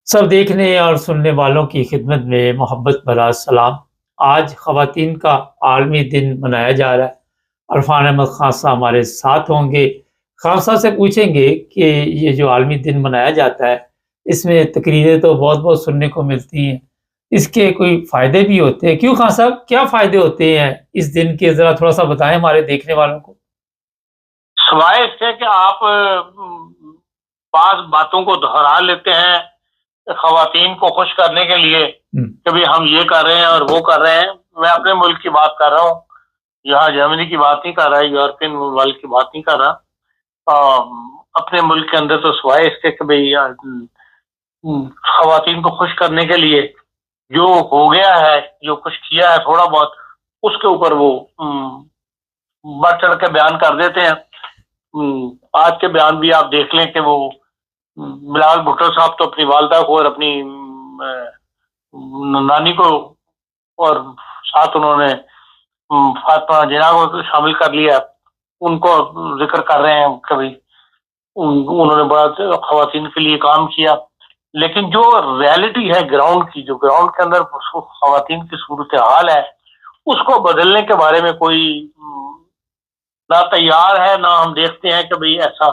سب دیکھنے اور سننے والوں کی خدمت میں محبت بھرا سلام۔ آج خواتین کا عالمی دن منایا جا رہا ہے۔ عرفان احمد خان صاحب ہمارے ساتھ ہوں گے۔ خان صاحب سے پوچھیں گے کہ یہ جو عالمی دن منایا جاتا ہے اس میں تقریریں تو بہت بہت سننے کو ملتی ہیں، اس کے کوئی فائدے بھی ہوتے ہیں؟ کیوں خان صاحب، کیا فائدے ہوتے ہیں اس دن کے؟ ذرا تھوڑا سا بتائیں ہمارے دیکھنے والوں کو۔ سوائے اس سے کہ آپ بعض باتوں کو دہرا لیتے ہیں خواتین کو خوش کرنے کے لیے کہ بھی ہم یہ کر رہے ہیں اور وہ کر رہے ہیں۔ میں اپنے ملک کی بات کر رہا ہوں، یہاں جرمنی کی بات نہیں کر رہا، یورپین ملک کی بات نہیں کر رہا۔ اپنے ملک کے اندر تو سوائے اس کے کہ بھئی خواتین کو خوش کرنے کے لیے جو ہو گیا ہے، جو کچھ کیا ہے تھوڑا بہت، اس کے اوپر وہ بڑھ چڑھ کے بیان کر دیتے ہیں۔ آج کے بیان بھی آپ دیکھ لیں کہ وہ بلال بھٹو صاحب تو اپنی والدہ کو اور اپنی نانی کو اور ساتھ انہوں نے فاطمہ جناح کو شامل کر لیا، ان کو ذکر کر رہے ہیں کبھی انہوں نے بڑا خواتین کے لیے کام کیا۔ لیکن جو ریالٹی ہے گراؤنڈ کی، جو گراؤنڈ کے اندر خواتین کی صورتحال ہے، اس کو بدلنے کے بارے میں کوئی نہ تیار ہے، نہ ہم دیکھتے ہیں کہ بھئی ایسا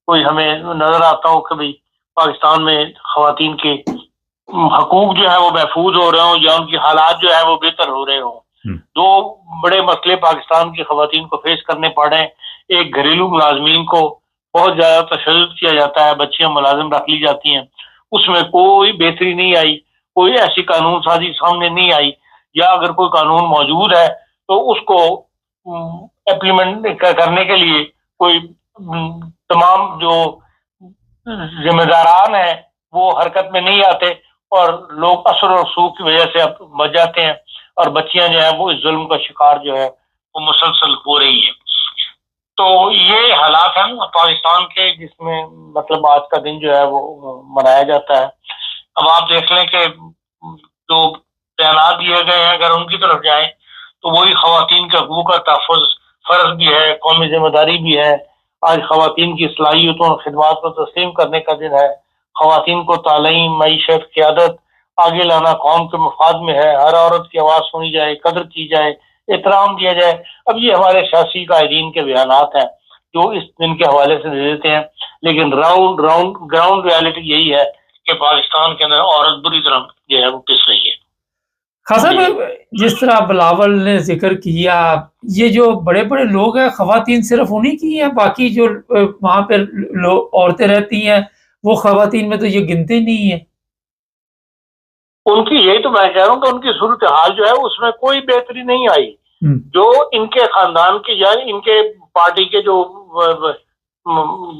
کوئی ہمیں نظر آتا ہو کہ بھئی پاکستان میں خواتین کے حقوق جو ہے وہ محفوظ ہو رہے ہوں یا ان کی حالات جو ہے وہ بہتر ہو رہے ہوں۔ دو بڑے مسئلے پاکستان کی خواتین کو فیس کرنے پڑے ہیں۔ ایک، گھریلو ملازمین کو بہت زیادہ تشدد کیا جاتا ہے، بچیاں ملازم رکھ لی جاتی ہیں، اس میں کوئی بہتری نہیں آئی، کوئی ایسی قانون سازی سامنے نہیں آئی، یا اگر کوئی قانون موجود ہے تو اس کو امپلیمنٹ کرنے کے لیے کوئی تمام جو ذمہ داران ہیں وہ حرکت میں نہیں آتے، اور لوگ اثر و رسوخ کی وجہ سے اب بچ جاتے ہیں، اور بچیاں جو ہیں وہ اس ظلم کا شکار جو ہے وہ مسلسل ہو رہی ہیں۔ تو یہ حالات ہیں پاکستان کے، جس میں مطلب آج کا دن جو ہے وہ منایا جاتا ہے۔ اب آپ دیکھ لیں کہ جو بیانات دیے گئے ہیں اگر ان کی طرف جائیں تو وہی خواتین کے حقوق کا تحفظ فرض بھی ہے، قومی ذمہ داری بھی ہے۔ آج خواتین کی صلاحیتوں اور خدمات کو تسلیم کرنے کا دن ہے۔ خواتین کو تعلیم، معیشت، قیادت آگے لانا قوم کے مفاد میں ہے۔ ہر عورت کی آواز سنی جائے، قدر کی جائے، احترام دیا جائے۔ اب یہ ہمارے سیاسی قائدین کے بیانات ہیں جو اس دن کے حوالے سے دے دیتے ہیں، لیکن گراؤنڈ ریالٹی یہی ہے کہ پاکستان کے اندر عورت بری طرح جو ہے وہ پس رہی ہے۔ خان صاحب، جس طرح بلاول نے ذکر کیا، یہ جو بڑے بڑے لوگ ہیں، خواتین صرف انہی کی ہیں؟ باقی جو وہاں پہ عورتیں رہتی ہیں وہ خواتین میں تو یہ گنتے نہیں ہیں؟ ان کی یہی تو میں کہہ رہا ہوں کہ ان کی صورتحال جو ہے اس میں کوئی بہتری نہیں آئی۔ جو ان کے خاندان کے یا ان کے پارٹی کے جو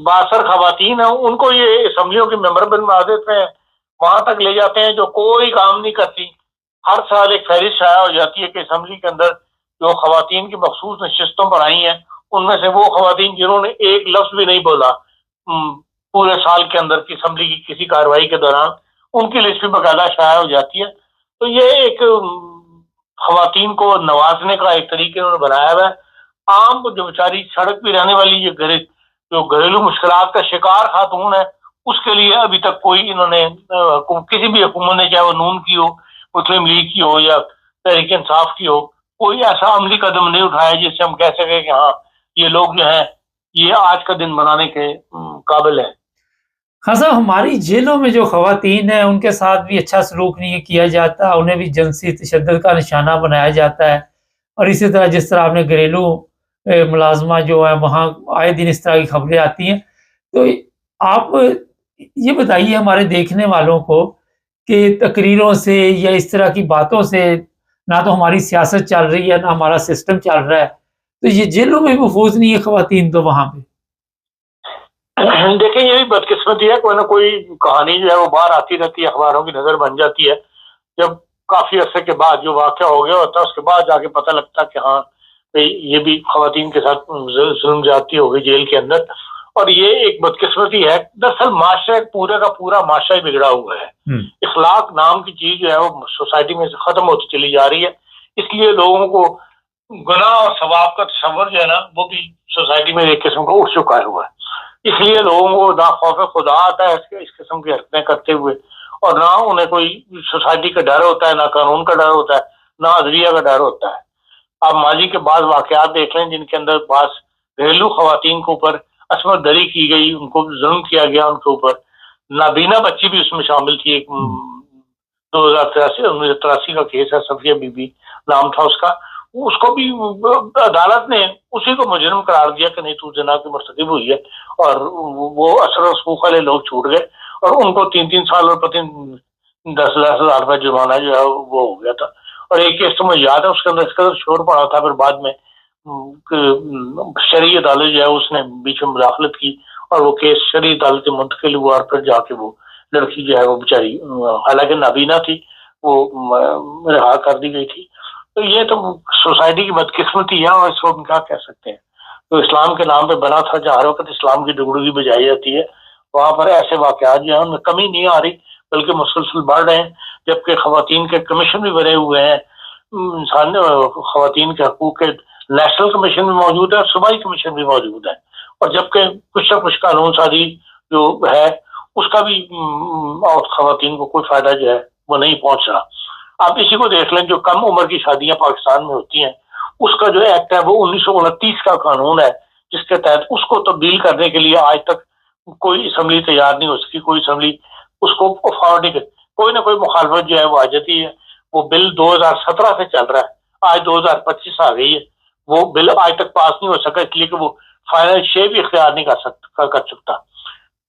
بااثر خواتین ہیں ان کو یہ اسمبلیوں کے ممبر بنا دیتے ہیں، وہاں تک لے جاتے ہیں جو کوئی کام نہیں کرتی۔ ہر سال ایک فہرست شائع ہو جاتی ہے کہ اسمبلی کے اندر جو خواتین کی مخصوص نشستوں پر آئی ہیں ان میں سے وہ خواتین جنہوں نے ایک لفظ بھی نہیں بولا پورے سال کے اندر کی اسمبلی کی کسی کارروائی کے دوران، ان کی لسٹ بھی باقاعدہ شائع ہو جاتی ہے۔ تو یہ ایک خواتین کو نوازنے کا ایک طریقے انہوں نے بنایا ہوا ہے۔ عام جو بیچاری سڑک پہ رہنے والی جو گھریلو مشکلات کا شکار خاتون ہے، اس کے لیے ابھی تک کوئی انہوں نے کسی بھی حکومت نے، چاہے وہ نون کی ہو، مسلم لیگ کی ہو یا تحریک انصاف کی ہو، کوئی ایسا عملی قدم نہیں اٹھایا جس سے ہم کہہ سکیں کہ ہاں یہ لوگ جو ہیں یہ آج کا دن منانے کے قابل ہے۔ خان صاحب، ہماری جیلوں میں جو خواتین ہیں ان کے ساتھ بھی اچھا سلوک نہیں کیا جاتا، انہیں بھی جنسی تشدد کا نشانہ بنایا جاتا ہے، اور اسی طرح جس طرح آپ نے گھریلو ملازمہ جو ہے وہاں آئے دن اس طرح کی خبریں آتی ہیں۔ تو آپ یہ بتائیے ہمارے دیکھنے والوں کو کہ تقریروں سے یا اس طرح کی باتوں سے نہ تو ہماری سیاست چل رہی ہے نہ ہمارا سسٹم چل رہا ہے، تو یہ جیلوں میں محفوظ نہیں ہے خواتین تو وہاں پہ۔ دیکھیں یہ بھی بدقسمتی ہے، کوئی نہ کوئی کہانی جو ہے وہ باہر آتی رہتی ہے، اخباروں کی نظر بن جاتی ہے۔ جب کافی عرصے کے بعد جو واقعہ ہو گیا ہوتا ہے اس کے بعد جا کے پتہ لگتا ہے کہ ہاں یہ بھی خواتین کے ساتھ ظلم زیادتی ہو گئی جیل کے اندر، اور یہ ایک بدقسمتی ہے۔ دراصل معاشرہ پورے کا پورا معاشرہ ہی بگڑا ہوا ہے۔ اخلاق نام کی چیز جو ہے وہ سوسائٹی میں سے ختم ہوتی چلی جا رہی ہے، اس لیے لوگوں کو گناہ اور ثواب کا تصور جو ہے نا وہ بھی سوسائٹی میں ایک قسم کا اٹھ چکا ہوا ہے۔ اس لیے لوگوں کو نہ خوف خدا آتا ہے اس قسم کی حرکتیں کرتے ہوئے، اور نہ انہیں کوئی سوسائٹی کا ڈر ہوتا ہے، نہ قانون کا ڈر ہوتا ہے، نہ عدلیہ کا ڈر ہوتا ہے۔ آپ ماضی کے بعض واقعات دیکھ لیں جن کے اندر بعض گھریلو خواتین کے اوپر عصمت دری کی گئی، ان کو ظلم کیا گیا، ان کے اوپر نابینا بچی بھی اس میں شامل تھی۔ ایک 1983 کا کیس ہے، صفیہ بی بی نام تھا اس کا، اس کو بھی عدالت نے اسی کو مجرم قرار دیا کہ نہیں تو زنا کی مرتکب ہوئی ہے، اور وہ اثر و رسوخ والے لوگ چھوٹ گئے اور ان کو 3 سال اور 10,00,000 روپے جرمانہ جو ہے وہ ہو گیا تھا۔ اور ایک کیس تو مجھے یاد ہے، اس کے اندر اس کا شور پڑا تھا، پھر بعد میں شرعی عدالت جو ہے اس نے بیچ میں مداخلت کی اور وہ کیس شرعی عدالت میں منتقل ہوا، اور پھر جا کے وہ لڑکی جو ہے وہ بیچاری حالانکہ نابینا تھی وہ رہا کر دی گئی تھی۔ تو یہ تو سوسائٹی کی بدقسمتی ہے، اور اس کو ہم کیا کہہ سکتے ہیں۔ تو اسلام کے نام پہ بنا تھا جہاں ہر وقت اسلام کی ڈگڈگی بجائی جاتی ہے، وہاں پر ایسے واقعات جو ہیں ان میں کمی نہیں آ رہی بلکہ مسلسل بڑھ رہے ہیں، جبکہ خواتین کے کمیشن بھی بنے ہوئے ہیں، انسان خواتین کے حقوق کے نیشنل کمیشن بھی موجود ہے اور صوبائی کمیشن بھی موجود ہے، اور جبکہ کچھ نہ کچھ قانون سازی جو ہے اس کا بھی اور خواتین کو کوئی فائدہ جو ہے وہ نہیں پہنچ رہا۔ آپ اسی کو دیکھ لیں، جو کم عمر کی شادیاں پاکستان میں ہوتی ہیں اس کا جو ایکٹ ہے وہ 1929 کا قانون ہے، جس کے تحت اس کو تبدیل کرنے کے لیے آج تک کوئی اسمبلی تیار نہیں ہو سکی، کوئی اسمبلی اس کو افورڈ نہیں، کوئی نہ کوئی مخالفت جو ہے وہ آ جاتی ہے۔ وہ بل 2017 سے چل رہا ہے، آج 2025 آ گئی ہے، وہ بل آج تک پاس نہیں ہو سکا اس لیے کہ وہ فائنل شے بھی اختیار نہیں کر سکتا۔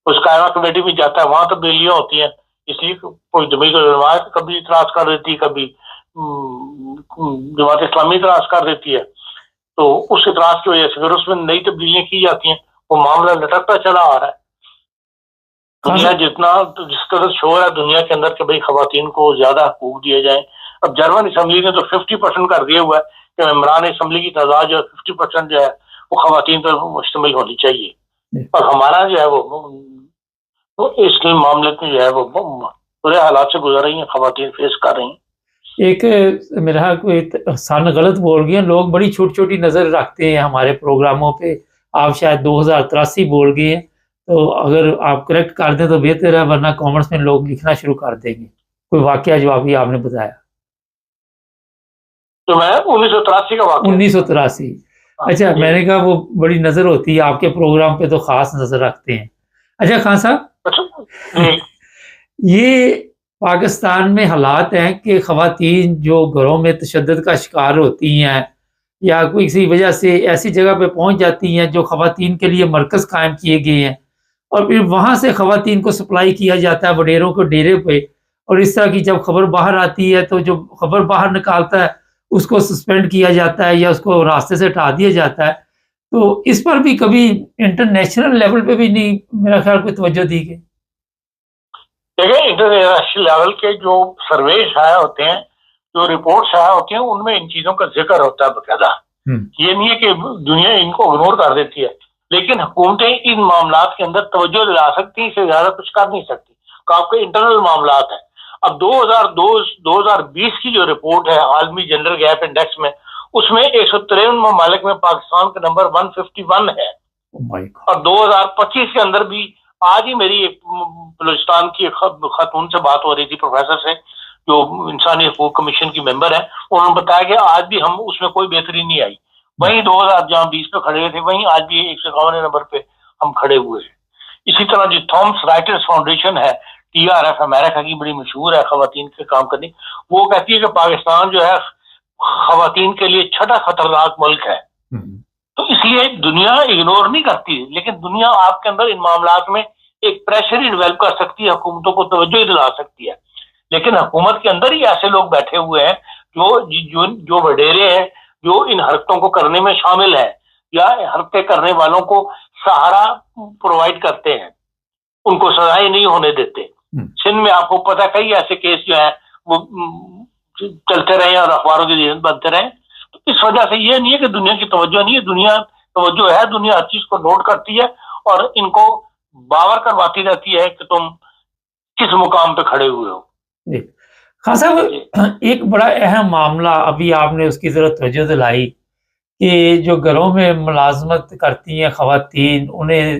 اس قائمہ کمیٹی میں جاتا ہے، وہاں تبدیلیاں ہوتی ہیں، اس لیے کوئی جمعیت علماء کبھی اعتراض کر دیتی ہے، کبھی جماعت اسلامی اعتراض کر دیتی ہے، تو اس اعتراض کی وجہ سے پھر اس میں نئی تبدیلیاں کی جاتی ہیں، وہ معاملہ لٹکتا چلا آ رہا ہے۔ دنیا جس قدر شور ہے دنیا کے اندر کہ بھئی خواتین کو زیادہ حقوق دیے جائیں، اب جرمن اسمبلی نے تو 50% کر دیا ہوا ہے کہ ممبران اسمبلی کی تعداد جو ہے 50% جو ہے وہ خواتین پر مشتمل ہونی چاہیے، اور ہمارا جو ہے وہ اس معاملے میں جو ہے وہ برے حالات سے گزر رہی ہیں، خواتین فیس کر رہی ہیں۔ ایک میرا کوئی سن غلط بول گئے، لوگ بڑی چھوٹی چھوٹی نظر رکھتے ہیں ہمارے پروگراموں پہ، آپ شاید 2083 بول گئے ہیں، تو اگر آپ کریکٹ کر دیں تو بہتر ہے، ورنہ کامنٹس میں لوگ لکھنا شروع کر دیں گے کوئی واقعہ جو ابھی آپ نے بتایا۔ تو میں 1983 کا واقعہ 1983 اچھا، میں نے کہا وہ بڑی نظر ہوتی ہے آپ کے پروگرام پہ، تو خاص نظر رکھتے ہیں۔ اچھا خان صاحب، یہ پاکستان میں حالات ہیں کہ خواتین جو گھروں میں تشدد کا شکار ہوتی ہیں یا کوئی کسی وجہ سے ایسی جگہ پہ پہنچ جاتی ہیں جو خواتین کے لیے مرکز قائم کیے گئے ہیں، اور پھر وہاں سے خواتین کو سپلائی کیا جاتا ہے وڈیروں کو ڈیرے پہ، اور اس طرح کی جب خبر باہر آتی ہے تو جو خبر باہر نکالتا ہے اس کو سسپینڈ کیا جاتا ہے یا اس کو راستے سے ہٹا دیا جاتا ہے۔ تو اس پر بھی کبھی انٹرنیشنل لیول پہ بھی نہیں میرا خیال کوئی توجہ دی گئی؟ دیکھیں، انٹرنیشنل لیول کے جو سروے شائع ہوتے ہیں، جو رپورٹ شائع ہوتی ہیں، ان میں ان چیزوں کا ذکر ہوتا ہے باقاعدہ۔ یہ نہیں ہے کہ دنیا ان کو اگنور کر دیتی ہے، لیکن حکومتیں ان معاملات کے اندر توجہ دلا سکتی ہیں، اس سے زیادہ کچھ کر نہیں سکتی، آپ کے انٹرنل معاملات ہیں۔ اب 2020 کی جو رپورٹ ہے عالمی جنڈر گیپ انڈیکس میں، اس میں 153 ممالک میں پاکستان کا نمبر 151 ہے، اور 2025 کے اندر بھی آج ہی میری ایک بلوچستان کی خاتون سے بات ہو رہی تھی، پروفیسر سے، جو انسانی حقوق کمیشن کی ممبر ہے، انہوں نے بتایا کہ آج بھی ہم اس میں کوئی بہتری نہیں آئی، وہیں 2020 پہ کھڑے تھے، وہیں آج بھی 151 نمبر پہ ہم کھڑے ہوئے ہیں۔ اسی طرح جو تھامس رائٹرز فاؤنڈیشن ہے، TRF امریکہ کی بڑی مشہور ہے خواتین کے کام کرنے، وہ کہتی ہے کہ پاکستان جو ہے خواتین کے لیے چھٹا خطرناک ملک ہے۔ تو اس لیے دنیا اگنور نہیں کرتی، لیکن دنیا آپ کے اندر ان معاملات میں ایک پریشر ہی ڈیولپ کر سکتی ہے، حکومتوں کو توجہ ہی دلا سکتی ہے، لیکن حکومت کے اندر ہی ایسے لوگ بیٹھے ہوئے ہیں جو وڈیرے ہیں، جو ان حرکتوں کو کرنے میں شامل ہیں یا حرکتیں کرنے والوں کو سہارا پرووائڈ کرتے ہیں، ان کو سزائیں نہیں ہونے دیتے۔ سندھ میں آپ کو پتہ کئی ایسے کیس جو ہیں وہ چلتے رہے اور اخباروں کی ذہن بنتے رہے، تو اس وجہ سے یہ نہیں ہے کہ دنیا کی توجہ نہیں ہے، دنیا توجہ ہے، دنیا ہر چیز کو نوٹ کرتی ہے اور ان کو باور کرواتی رہتی ہے کہ تم کس مقام پہ کھڑے ہوئے ہو۔ خان صاحب، ایک بڑا اہم معاملہ ابھی آپ نے اس کی ضرورت توجہ دلائی کہ جو گھروں میں ملازمت کرتی ہیں خواتین، انہیں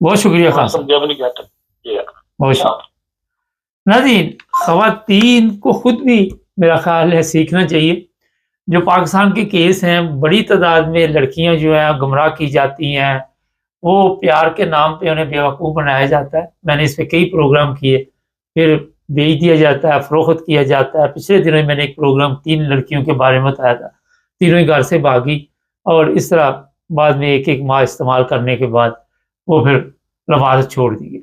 بہت شکریہ خان صاحب، سمجھا بھی نہیں کہتا جی بہت شکریہ ناظرین۔ خواتین کو خود بھی میرا خیال ہے سیکھنا چاہیے۔ جو پاکستان کے کیس ہیں، بڑی تعداد میں لڑکیاں جو ہیں گمراہ کی جاتی ہیں، وہ پیار کے نام پہ انہیں بیوقوف بنایا جاتا ہے۔ میں نے اس پہ کئی پروگرام کیے، پھر بیچ دیا جاتا ہے، فروخت کیا جاتا ہے۔ پچھلے دنوں میں نے ایک پروگرام 3 لڑکیوں کے بارے میں بتایا تھا، تینوں ہی گھر سے بھاگی، اور اس طرح بعد میں ایک ماہ استعمال کرنے کے بعد وہ پھر لواحت چھوڑ دی گئی۔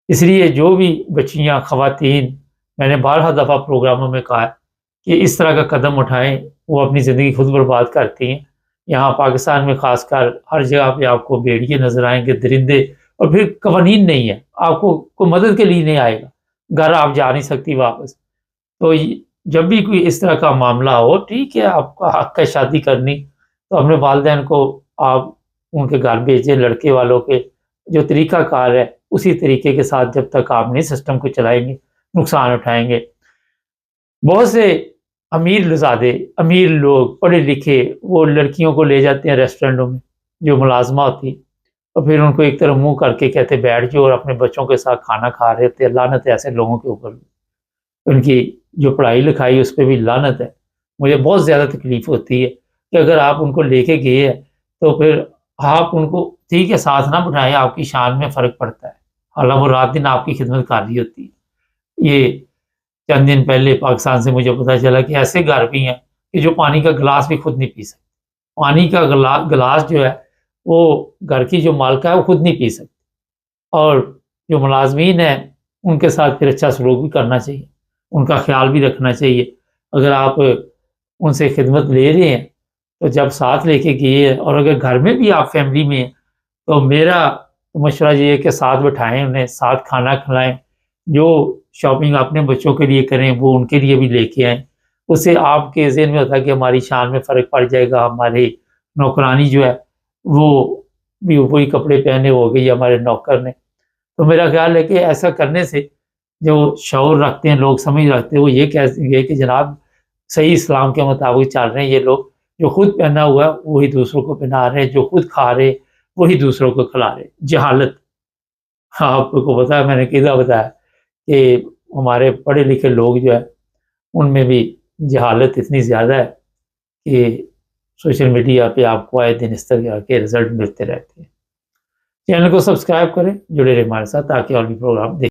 اس لیے جو بھی بچیاں، خواتین، میں نے بارہا دفعہ پروگراموں میں کہا ہے کہ اس طرح کا قدم اٹھائیں، وہ اپنی زندگی خود برباد کرتی ہیں۔ یہاں پاکستان میں خاص کر ہر جگہ پہ آپ کو بھیڑیے نظر آئیں گے، درندے، اور پھر قوانین نہیں ہے، آپ کو کوئی مدد کے لیے نہیں آئے گا، گھر آپ جا نہیں سکتی واپس۔ تو جب بھی کوئی اس طرح کا معاملہ ہو، ٹھیک ہے آپ کا حق ہے شادی کرنی، تو اپنے والدین کو آپ ان کے گھر بھیجیں، لڑکے والوں کے جو طریقہ کار ہے اسی طریقے کے ساتھ جب تک آپ نہیں سسٹم کو چلائیں گے، نقصان اٹھائیں گے۔ بہت سے امیر لزادے، امیر لوگ پڑھے لکھے، وہ لڑکیوں کو لے جاتے ہیں ریسٹورینٹوں میں جو ملازمہ ہوتی، اور پھر ان کو ایک طرف منہ کر کے کہتے بیٹھ جاؤ، اور اپنے بچوں کے ساتھ کھانا کھا رہے ہوتے ہیں۔ لعنت ہے ایسے لوگوں کے اوپر، ان کی جو پڑھائی لکھائی اس پہ بھی لعنت ہے۔ مجھے بہت زیادہ تکلیف ہوتی ہے کہ اگر آپ ان کو لے کے گئے ہیں تو پھر آپ ان کو ٹھیک ہے ساتھ نہ بٹھائیں، آپ کی شان میں فرق پڑتا ہے، حالانکہ وہ رات دن آپ کی خدمت کر رہی ہوتی ہے۔ یہ چند دن پہلے پاکستان سے مجھے پتا چلا کہ ایسے گھر بھی ہیں کہ جو پانی کا گلاس بھی خود نہیں پی سکتے۔ پانی کا گلاس جو ہے وہ گھر کی جو مالکہ ہے وہ خود نہیں پی سکتی، اور جو ملازمین ہیں ان کے ساتھ پھر اچھا سلوک بھی کرنا چاہیے، ان کا خیال بھی رکھنا چاہیے۔ اگر آپ ان سے خدمت لے رہے ہیں تو جب ساتھ لے کے گئے، اور اگر گھر میں بھی آپ فیملی میں ہیں تو میرا مشورہ یہ ہے کہ ساتھ بٹھائیں، انہیں ساتھ کھانا کھلائیں، جو شاپنگ اپنے بچوں کے لیے کریں وہ ان کے لیے بھی لے کے آئیں۔ اس سے آپ کے ذہن میں ہوتا ہے کہ ہماری شان میں فرق پڑ جائے گا، ہمارے نوکرانی جو ہے وہ بھی وہی کپڑے پہنے ہو گئی ہمارے نوکر نے۔ تو میرا خیال ہے کہ ایسا کرنے سے جو شعور رکھتے ہیں لوگ، سمجھ رکھتے ہیں، وہ یہ کہتے ہیں کہ جناب صحیح اسلام کے مطابق چل رہے ہیں یہ لوگ، جو خود پہنا ہوا ہے وہی دوسروں کو پہنا رہے ہیں، جو خود کھا رہے وہی دوسروں کو کھلا رہے۔ جہالت، آپ کو پتا ہے میں نے کیسا بتایا کہ ہمارے پڑھے لکھے لوگ جو ہے ان میں بھی جہالت اتنی زیادہ ہے کہ سوشل میڈیا پہ آپ کو آئے دن اس طرح کے رزلٹ ملتے رہتے ہیں۔ چینل کو سبسکرائب کریں، جڑے رہیں ہمارے ساتھ تاکہ اور بھی پروگرام دیکھیں۔